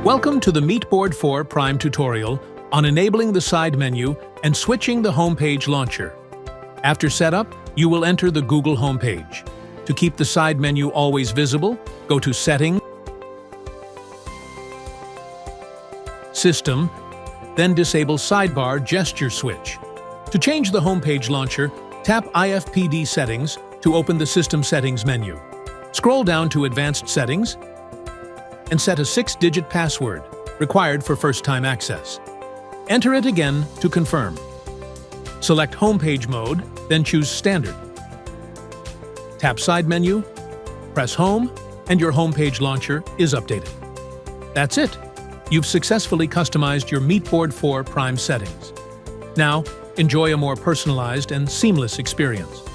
Welcome to the Meetboard 4 Prime tutorial on enabling the side menu and switching the homepage launcher. After setup, you will enter the Google homepage. To keep the side menu always visible, go to Settings, System, then disable Sidebar Gesture Switch. To change the homepage launcher, tap IFPD Settings to open the System Settings menu. Scroll down to Advanced Settings and set a 6-digit password, required for first-time access. Enter it again to confirm. Select Homepage Mode, then choose Standard. Tap Side Menu, press Home, and your homepage launcher is updated. That's it! You've successfully customized your Meetboard 4 Prime settings. Now, enjoy a more personalized and seamless experience.